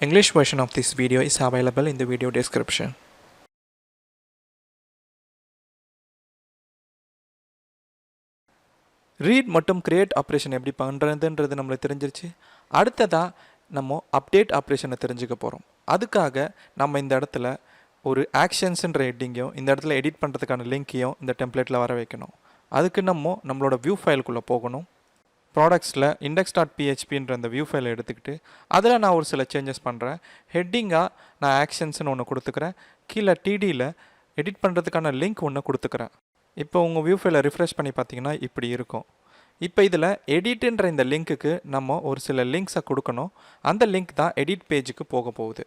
English version of this video is available in the video description. Read மற்றும் create operation எப்படி பண்ணுறதுன்றது நம்மளுக்கு தெரிஞ்சிருச்சு. அடுத்ததா நம்ம update operation தெரிஞ்சுக்க போகிறோம். அதுக்காக நம்ம இந்த இடத்துல ஒரு actionsன்ற ஹெட்டிங்கையும் இந்த இடத்துல எடிட் பண்ணுறதுக்கான லிங்கையும் இந்த டெம்ப்ளேட்டில் வர வைக்கணும். அதுக்கு நம்மளோட வியூ ஃபைலுக்குள்ளே போகணும். ப்ராடக்ட்ஸில் index.phpன்ற அந்த வியூ ஃபைலை எடுத்துக்கிட்டு அதில் நான் ஒரு சில சேஞ்சஸ் பண்ணுறேன். ஹெட்டிங்காக நான் ஆக்ஷன்ஸ்னு ஒன்று கொடுத்துக்கிறேன். கீழே டிடியில் எடிட் பண்ணுறதுக்கான லிங்க் ஒன்று கொடுத்துக்கிறேன். இப்போ உங்கள் வியூ ஃபைலை ரிஃப்ரெஷ் பண்ணி பார்த்தீங்கன்னா இப்படி இருக்கும். இப்போ இதில் எடிட்டுன்ற இந்த லிங்க்குக்கு நம்ம ஒரு சில லிங்க்ஸை கொடுக்கணும். அந்த லிங்க் தான் எடிட் பேஜுக்கு போக போகுது.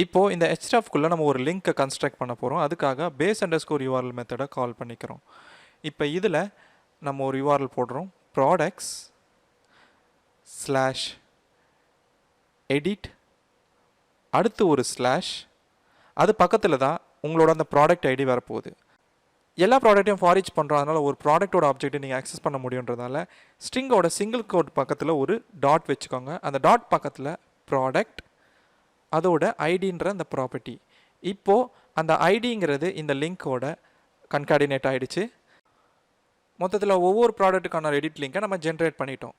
இப்போது இந்த hrefக்குள்ளே நம்ம ஒரு லிங்க்கை கன்ஸ்ட்ரக்ட் பண்ண போகிறோம். அதுக்காக base_url மெத்தடை கால் பண்ணிக்கிறோம். இப்போ இதில் நம்ம ஒரு URL போடுறோம். products/edit அடுத்து ஒரு ஸ்லாஷ், அது பக்கத்தில் தான் உங்களோட அந்த ப்ராடக்ட் ஐடி வரப்போகுது. எல்லா ப்ராடக்ட்டையும் ஃபாரிச் பண்ணுறோம். அதனால் ஒரு ப்ராடக்டோட ஆப்ஜெக்ட்டை நீங்கள் ஆக்சஸ் பண்ண முடியுன்றதால ஸ்ட்ரிங்கோட சிங்கிள் கோட் பக்கத்தில் ஒரு டாட் வச்சுக்கோங்க. அந்த டாட் பக்கத்தில் ப்ராடக்ட் அதோட ஐடின்ற அந்த ப்ராப்பர்ட்டி. இப்போது அந்த ஐடிங்கிறது இந்த லிங்க்கோட கன்கார்டினேட் ஆகிடுச்சு. மொத்தத்தில் ஒவ்வொரு ப்ராடக்ட்டுக்கான எடிட் லிங்கை நம்ம ஜென்ரேட் பண்ணிட்டோம்.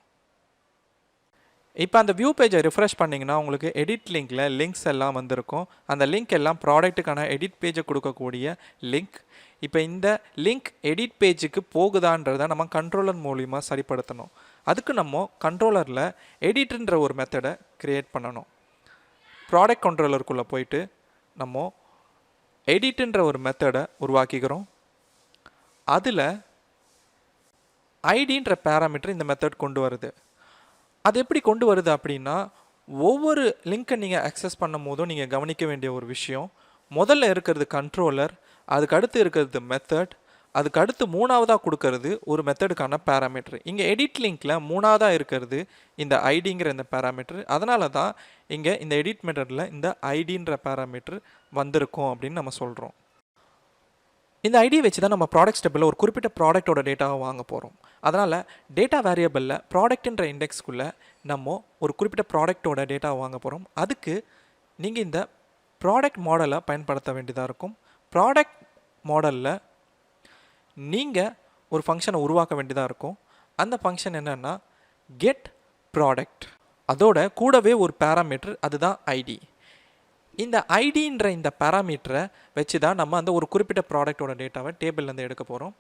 இப்போ அந்த வியூ பேஜை ரிஃப்ரெஷ் பண்ணிங்கன்னா உங்களுக்கு எடிட் லிங்கில் லிங்க்ஸ் எல்லாம் வந்திருக்கும். அந்த லிங்க் எல்லாம் ப்ராடக்ட்டுக்கான எடிட் பேஜை கொடுக்கக்கூடிய லிங்க். இப்போ இந்த லிங்க் எடிட் பேஜுக்கு போகுதான்றதை நம்ம கண்ட்ரோலர் மூலிமா சரிப்படுத்தணும். அதுக்கு நம்ம கண்ட்ரோலரில் எடிட்ன்ற ஒரு மெத்தடை க்ரியேட் பண்ணணும். ப்ராடக்ட் கண்ட்ரோலருக்குள்ளே போயிட்டு நம்ம எடிட்ன்ற ஒரு மெத்தடை உருவாக்கிக்கிறோம். அதில் ஐடின்ற பேராமீட்டர் இந்த மெத்தட் கொண்டு வருது. அது எப்படி கொண்டு வருது அப்படின்னா, ஒவ்வொரு லிங்க்கை நீங்கள் அக்சஸ் பண்ணும் போதும் நீங்கள் கவனிக்க வேண்டிய ஒரு விஷயம், முதல்ல இருக்கிறது கண்ட்ரோலர், அதுக்கு அடுத்து இருக்கிறது மெத்தட், அதுக்கு அடுத்து மூணாவதாக கொடுக்கறது ஒரு மெத்தடுக்கான பேராமீட்டர். இங்கே எடிட் லிங்க்கில் மூணாவதாக இருக்கிறது இந்த ஐடிங்கிற இந்த பேராமீட்டர். அதனால தான் இங்கே இந்த எடிட் மெத்தடில் இந்த ஐடின்ற பேராமீட்டர் வந்திருக்கும் அப்படின்னு நம்ம சொல்கிறோம். இந்த ஐடியை வச்சு தான் நம்ம ப்ராடக்ட் ஸ்டெப்பில் ஒரு குறிப்பிட்ட ப்ராடக்டோட டேட்டாவை வாங்க போகிறோம். அதனால் டேட்டா வேரியபிளில் ப்ராடக்ட்ன்ற இண்டெக்ஸ்க்குள்ளே நம்ம ஒரு குறிப்பிட்ட ப்ராடக்டோட டேட்டாவை வாங்க போகிறோம். அதுக்கு நீங்கள் இந்த ப்ராடக்ட் மாடலை பயன்படுத்த வேண்டியதாக இருக்கும். ப்ராடக்ட் மாடலில் நீங்கள் ஒரு ஃபங்க்ஷனை உருவாக்க வேண்டியதாக இருக்கும். அந்த ஃபங்க்ஷன் என்னென்னா கெட் ப்ராடக்ட், அதோட கூடவே ஒரு பேராமீட்டர், அதுதான் ஐடி. இந்த ஐடின்ற இந்த பேராமீட்டரை வச்சு தான் நம்ம அந்த ஒரு குறிப்பிட்ட ப்ராடக்டோட டேட்டாவை டேபிள்லேருந்து எடுக்க போகிறோம்.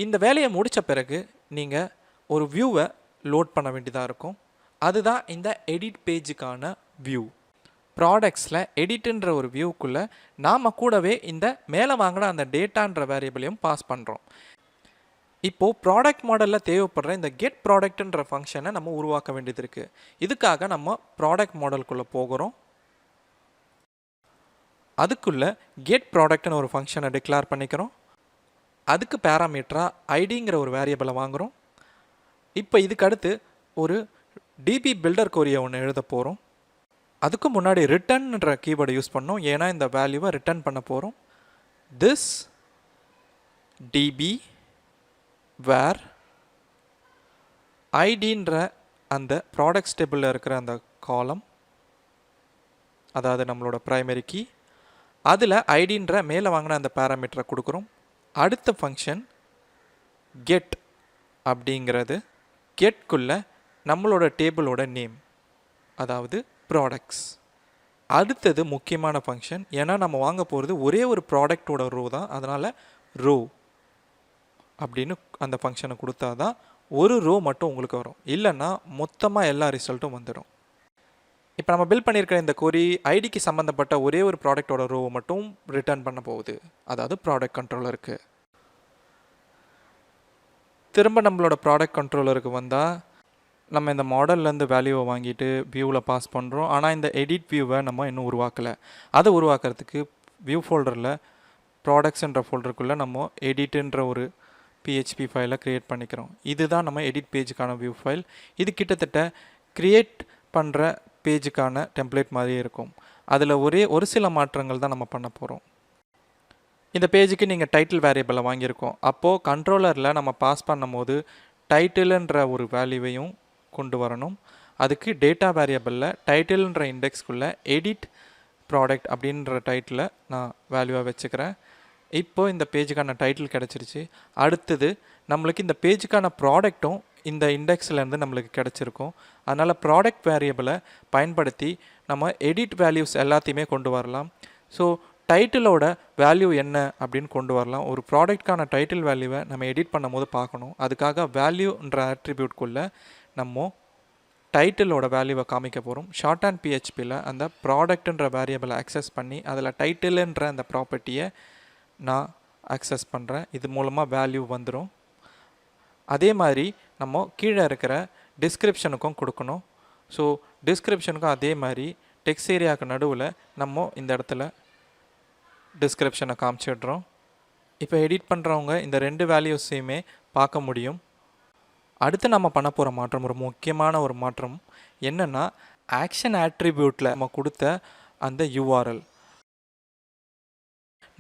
இந்த வேலையை முடித்த பிறகு நீங்கள் ஒரு வியூவை லோட் பண்ண வேண்டியதாக இருக்கும். அதுதான் இந்த எடிட் பேஜுக்கான வியூ. ப்ராடக்ட்ஸில் எடிட்டுன்ற ஒரு வியூக்குள்ளே நாம் கூடவே இந்த மேலே வாங்கின அந்த டேட்டான்ற வேரியபிளையும் பாஸ் பண்ணுறோம். இப்போது ப்ராடக்ட் மாடலில் தேவைப்படுற இந்த கெட் ப்ராடக்ட்ன்ற ஃபங்க்ஷனை நம்ம உருவாக்க வேண்டியது இருக்குது. இதுக்காக நம்ம ப்ராடக்ட் மாடலுக்குள்ளே போகிறோம். அதுக்குள்ளே கெட் ப்ராடக்ட்னு ஒரு ஃபங்க்ஷனை டிக்ளேர் பண்ணிக்கிறோம். அதுக்கு பேராமீட்டராக ஐடிங்கிற ஒரு வேரியபிளை வாங்குகிறோம். இப்போ இதுக்கு அடுத்து ஒரு டிபி பில்டர் கொரியை ஒன்று எழுத போகிறோம். அதுக்கு முன்னாடி ரிட்டர்ன்ற கீவேர்டை யூஸ் பண்ணோம், ஏன்னா இந்த வேல்யூவை ரிட்டர்ன் பண்ண போகிறோம். திஸ் டிபி வேர் ஐடின்ற அந்த ப்ராடக்ட்ஸ் டேபிளில் இருக்கிற அந்த காலம், அதாவது நம்மளோட ப்ரைமரி கீ, அதில் ஐடின்ற மேலே வாங்கின அந்த பேராமீட்டரை கொடுக்குறோம். அடுத்த ஃபங்க்ஷன் கெட் அப்படிங்கிறது, கெட்குள்ளே நம்மளோட டேபிளோட நேம், அதாவது ப்ராடக்ட்ஸ். அடுத்தது முக்கியமான ஃபங்க்ஷன், ஏன்னா நம்ம வாங்க போகிறது ஒரே ஒரு ப்ராடக்டோட ரோ தான், அதனால் ரோ அப்படின்னு அந்த ஃபங்க்ஷனை கொடுத்தா தான் ஒரு ரோ மட்டும் உங்களுக்கு வரும், இல்லைன்னா மொத்தமாக எல்லா ரிசல்ட்டும் வந்துடும். இப்போ நம்ம பில்ட் பண்ணியிருக்கிற இந்த கொரி ஐடிக்கு சம்மந்தப்பட்ட ஒரே ஒரு ப்ராடக்டோட ரோவை மட்டும் ரிட்டர்ன் பண்ண போகுது, அதாவது ப்ராடக்ட் கண்ட்ரோலருக்கு. திரும்ப நம்மளோட ப்ராடக்ட் கண்ட்ரோலருக்கு வந்தால் நம்ம இந்த மாடல்லேருந்து வேல்யூவை வாங்கிட்டு வியூவில் பாஸ் பண்ணுறோம். ஆனால் இந்த எடிட் வியூவை நம்ம இன்னும் உருவாக்கலை. அதை உருவாக்குறதுக்கு வியூ ஃபோல்டரில் ப்ராடக்ட்ஸ்ன்ற ஃபோல்டருக்குள்ளே நம்ம எடிட்டுன்ற ஒரு PHP ஃபைலை க்ரியேட் பண்ணிக்கிறோம். இதுதான் நம்ம எடிட் பேஜுக்கான வியூ ஃபைல். இது கிட்டத்தட்ட க்ரியேட் பண்ணுற பேஜுக்கான டெம்ப்ளேட் மாதிரியே இருக்கும். அதில் ஒரு சில மாற்றங்கள் தான் நம்ம பண்ண போகிறோம். இந்த பேஜுக்கு நீங்கள் டைட்டில் வேரியபிளை வாங்கியிருக்கோம். அப்போது கண்ட்ரோலரில் நம்ம பாஸ் பண்ணும் போது டைட்டில்ன்ற ஒரு வேல்யூவையும் கொண்டு வரணும். அதுக்கு டேட்டா வேரியபிளில் டைட்டில்ன்ற இண்டெக்ஸ்குள்ளே எடிட் ப்ராடக்ட் அப்படின்ற டைட்டில் நான் வேல்யூவாக வச்சுக்கிறேன். இப்போது இந்த பேஜுக்கான டைட்டில் கிடச்சிருச்சு. அடுத்தது நம்மளுக்கு இந்த பேஜுக்கான ப்ராடக்ட்டும் இந்த இண்டெக்ஸ்லேருந்து நம்மளுக்கு கிடச்சிருக்கும். அதனால் ப்ராடக்ட் வேரியபிளை பயன்படுத்தி நம்ம எடிட் வேல்யூஸ் எல்லாத்தையுமே கொண்டு வரலாம். ஸோ டைட்டிலோட வேல்யூ என்ன அப்படின்னு கொண்டு வரலாம். ஒரு ப்ராடக்ட்கான டைட்டில் வேல்யூவை நம்ம எடிட் பண்ணும் போது பார்க்கணும். அதுக்காக வேல்யூன்ற ஆட்ரிபியூட்குள்ளே நம்ம டைட்டிலோட வேல்யூவை காமிக்க போகிறோம். ஷார்ட் அண்ட் பிஹெச்பியில் அந்த ப்ராடக்ட்ன்ற வேரியபிளை அக்சஸ் பண்ணி அதில் டைட்டிலுன்ற அந்த ப்ராப்பர்ட்டியை நான் அக்சஸ் பண்ணுறேன். இது மூலமாக வேல்யூ வந்துடும். அதே மாதிரி நம்ம கீழே இருக்கிற டிஸ்கிரிப்ஷனுக்கும் கொடுக்கணும். ஸோ டிஸ்கிரிப்ஷனுக்கும் அதே மாதிரி டெக்ஸ்ட் ஏரியாவுக்கு நடுவில் நம்ம இந்த இடத்துல டிஸ்கிரிப்ஷனை காமிச்சிடுறோம். இப்போ எடிட் பண்ணுறவங்க இந்த 2 வேல்யூஸையுமே பார்க்க முடியும். அடுத்து நம்ம பண்ண போகிற மாற்றம் ஒரு முக்கியமான ஒரு மாற்றம் என்னென்னா, ஆக்ஷன் ஆட்ரிபியூட்டில் நம்ம கொடுத்த அந்த யூஆர்எல்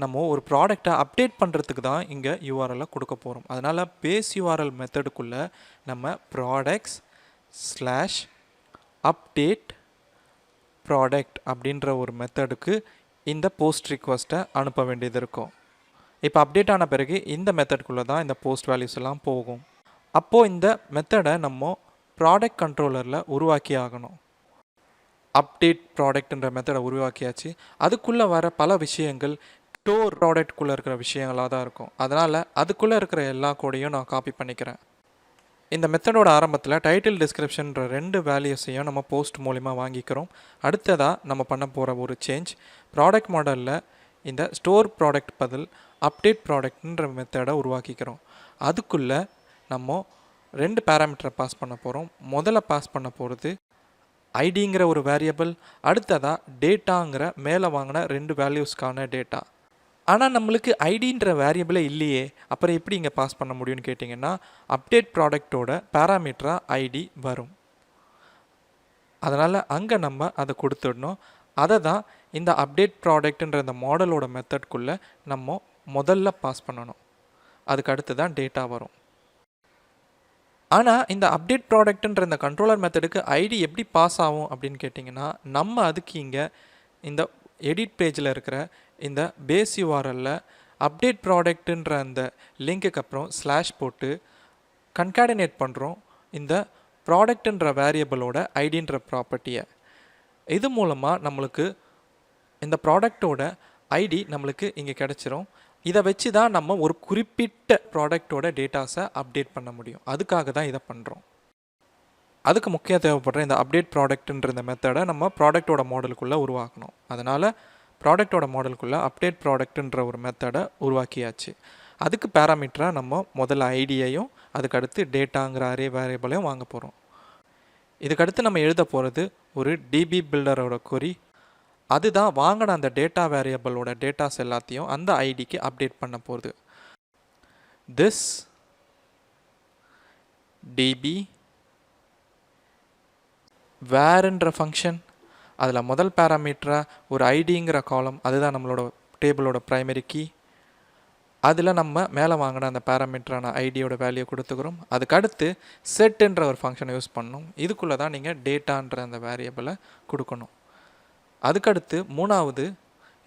நம்ம ஒரு ப்ராடக்டை அப்டேட் பண்ணுறதுக்கு தான் இங்கே யூஆர்எல்லை கொடுக்க போகிறோம். அதனால் பேஸ் யூஆர்எல் மெத்தடுக்குள்ளே நம்ம ப்ராடக்ட்ஸ்/அப்டேட் ப்ராடக்ட் அப்படின்ற ஒரு மெத்தடுக்கு இந்த போஸ்ட் ரிக்வெஸ்ட்டை அனுப்ப வேண்டியது இருக்கும். இப்போ அப்டேட் ஆன பிறகு இந்த மெத்தடுக்குள்ளே தான் இந்த போஸ்ட் வேல்யூஸ் எல்லாம் போகும். அப்போது இந்த மெத்தடை நம்ம ப்ராடக்ட் கண்ட்ரோலரில் உருவாக்கி ஆகணும். அப்டேட் ப்ராடக்ட்ன்ற மெத்தடை உருவாக்கியாச்சு. அதுக்குள்ளே வர பல விஷயங்கள் ஸ்டோர் ப்ராடக்ட்குள்ளே இருக்கிற விஷயங்களாக தான் இருக்கும். அதனால் அதுக்குள்ளே இருக்கிற எல்லா கோடையும் நான் காப்பி பண்ணிக்கிறேன். இந்த மெத்தடோட ஆரம்பத்தில் டைட்டில் டிஸ்கிரிப்ஷன்ற 2 வேல்யூஸையும் நம்ம போஸ்ட் மூலிமா வாங்கிக்கிறோம். அடுத்ததாக நம்ம பண்ண போகிற ஒரு சேஞ்ச், ப்ராடக்ட் மாடலில் இந்த ஸ்டோர் ப்ராடக்ட் பதில் அப்டேட் ப்ராடக்ட்ன்ற மெத்தடை உருவாக்கிக்கிறோம். அதுக்குள்ளே நம்ம 2 பேராமீட்டரை பாஸ் பண்ண போகிறோம். முதல்ல பாஸ் பண்ண போகிறது ஐடிங்கிற ஒரு வேரியபிள், அடுத்ததாக டேட்டாங்கிற மேலே வாங்கின 2 வேல்யூஸ்க்கான டேட்டா. ஆனால் நம்மளுக்கு ஐடின்ற வேரியபிளே இல்லையே, அப்புறம் எப்படி இங்கே பாஸ் பண்ண முடியும்னு கேட்டிங்கன்னா, அப்டேட் ப்ராடக்டோட பேராமீட்டராக ஐடி வரும். அதனால் அங்கே நம்ம அதை கொடுத்துடணும். அதை தான் இந்த அப்டேட் ப்ராடக்ட்ன்ற இந்த மாடலோட மெத்தட்குள்ளே நம்ம முதல்ல பாஸ் பண்ணணும். அதுக்கு அடுத்து தான் டேட்டா வரும். ஆனால் இந்த அப்டேட் ப்ராடக்ட்ன்ற இந்த கண்ட்ரோலர் மெத்தடுக்கு ஐடி எப்படி பாஸ் ஆகும் அப்படின்னு கேட்டிங்கன்னா, நம்ம அதுக்கு இங்கே இந்த எடிட் பேஜில் இருக்கிற இந்த பேஸ் யூஆர்எல்ல அப்டேட் ப்ராடக்ட்ன்ற அந்த லிங்க்குக்கு அப்புறம் ஸ்லாஷ் போட்டு கன்கார்டினேட் பண்ணுறோம் இந்த ப்ராடக்ட்ன்ற வேரியபிளோட ஐடின்ற ப்ராப்பர்ட்டியை. இது மூலமாக நம்மளுக்கு இந்த ப்ராடக்டோட ஐடி நம்மளுக்கு இங்கே கிடச்சிரும். இதை வச்சு தான் நம்ம ஒரு குறிப்பிட்ட ப்ராடக்டோட டேட்டாஸை அப்டேட் பண்ண முடியும். அதுக்காக தான் இதை பண்ணுறோம். அதுக்கு முக்கியம் தேவைப்படுற இந்த அப்டேட் ப்ராடக்ட்ன்ற இந்த மெத்தடை நம்ம ப்ராடக்டோட மாடலுக்குள்ளே உருவாக்கணும். அதனால் ப்ராடக்டோட மாடலுக்குள்ளே அப்டேட் ப்ராடக்ட்ன்ற ஒரு மெத்தடை உருவாக்கியாச்சு. அதுக்கு பேராமீட்டராக நம்ம முதல்ல ஐடியையும் அதுக்கடுத்து டேட்டாங்கிற அரே வேரியபிளையும் வாங்க போகிறோம். இதுக்கடுத்து நம்ம எழுத போகிறது ஒரு டிபி பில்டரோட கொரி. அதுதான் வாங்கின அந்த டேட்டா வேரியபிளோட டேட்டாஸ் எல்லாத்தையும் அந்த ஐடிக்கு அப்டேட் பண்ண போகுது. திஸ் டிபி வேர்ன்ற ஃபங்க்ஷன், அதில் முதல் பேராமீட்டராக ஒரு ஐடிங்கிற காலம், அதுதான் நம்மளோட டேபிளோட ப்ரைமரி கீ. அதில் நம்ம மேலே வாங்கின அந்த பேராமீட்டரான ஐடியோட வேல்யூ கொடுத்துக்கிறோம். அதுக்கடுத்து செட்டுன்ற ஒரு ஃபங்க்ஷனை யூஸ் பண்ணணும். இதுக்குள்ளே தான் நீங்கள் டேட்டான்ற அந்த வேரியபிளை கொடுக்கணும். அதுக்கடுத்து மூணாவது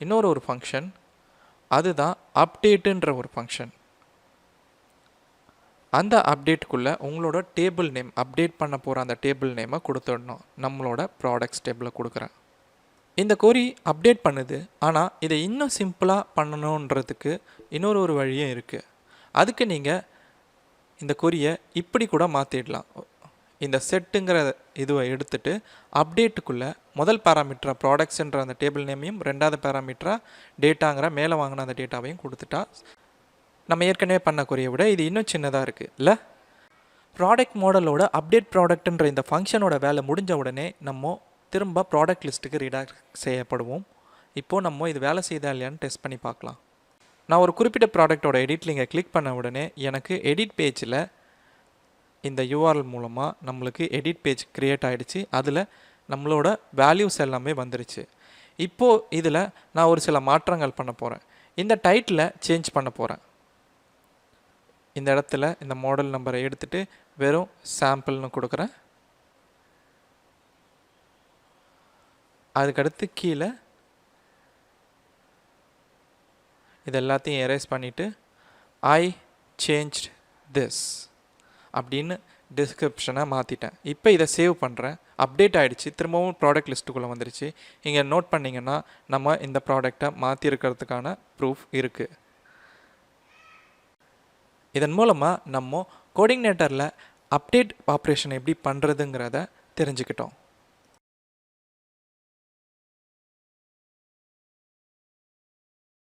இன்னொரு ஒரு ஃபங்க்ஷன், அதுதான் அப்டேட்டுன்ற ஒரு ஃபங்க்ஷன். அந்த அப்டேட்டுக்குள்ளே உங்களோட டேபிள் நேம், அப்டேட் பண்ண போகிற அந்த டேபிள் நேமை கொடுத்துடணும். நம்மளோட ப்ராடக்ட்ஸ் டேபிளை கொடுக்குறேன். இந்த கொரி அப்டேட் பண்ணுது. ஆனால் இதை இன்னும் சிம்பிளாக பண்ணணுன்றதுக்கு இன்னொரு வழியும் இருக்குது. அதுக்கு நீங்கள் இந்த கொரியை இப்படி கூட மாற்றிடலாம். இந்த செட்டுங்கிற இதுவை எடுத்துகிட்டு அப்டேட்டுக்குள்ளே முதல் பேராமீட்டராக ப்ராடக்ட்ஸ்ன்ற அந்த டேபிள் நேமையும் ரெண்டாவது பேராமீட்டராக டேட்டாங்கிற மேலே வாங்கின அந்த டேட்டாவையும் கொடுத்துட்டா நம்ம ஏற்கனவே பண்ண கொரியை விட இது இன்னும் சின்னதாக இருக்குது இல்லை? ப்ராடக்ட் மாடலோட அப்டேட் ப்ராடக்ட்ன்ற இந்த ஃபங்க்ஷனோட வேலை முடிஞ்ச உடனே நம்ம திரும்ப ப்ராடக்ட் லிஸ்ட்டுக்கு ரீடாக்ட் செய்யப்படுவோம். இப்போது நம்ம இது வேலை செய்தா இல்லையான்னு டெஸ்ட் பண்ணி பார்க்கலாம். நான் ஒரு குறிப்பிட்ட ப்ராடக்டோட எடிட் லிங்கை கிளிக் பண்ண உடனே எனக்கு எடிட் பேஜில் இந்த யூஆர்எல் மூலமாக நம்மளுக்கு எடிட் பேஜ் க்ரியேட் ஆகிடுச்சு. அதில் நம்மளோட வேல்யூஸ் எல்லாமே வந்துருச்சு. இப்போது இதில் நான் ஒரு சில மாற்றங்கள் பண்ண போகிறேன். இந்த டைட்டிலை சேஞ்ச் பண்ண போகிறேன். இந்த இடத்துல இந்த மாடல் நம்பரை எடுத்துகிட்டு வெறும் சாம்பிள்னு கொடுக்குறேன். அதுக்கடுத்து கீழே இது எல்லாத்தையும் எரேஸ் பண்ணிவிட்டு ஐ சேஞ்ச்ட் திஸ் அப்படின்னு டிஸ்கிரிப்ஷனை மாற்றிட்டேன். இப்போ இதை சேவ் பண்ணுறேன். அப்டேட் ஆகிடுச்சு. திரும்பவும் ப்ராடக்ட் லிஸ்ட்டுக்குள்ளே வந்துருச்சு. இங்கே நோட் பண்ணிங்கன்னா நம்ம இந்த ப்ராடக்டை மாற்றிருக்கிறதுக்கான ப்ரூஃப் இருக்குது. இதன் மூலமாக நம்ம கோடிங்னேட்டரில் அப்டேட் ஆப்ரேஷன் எப்படி பண்ணுறதுங்கிறத தெரிஞ்சுக்கிட்டோம்.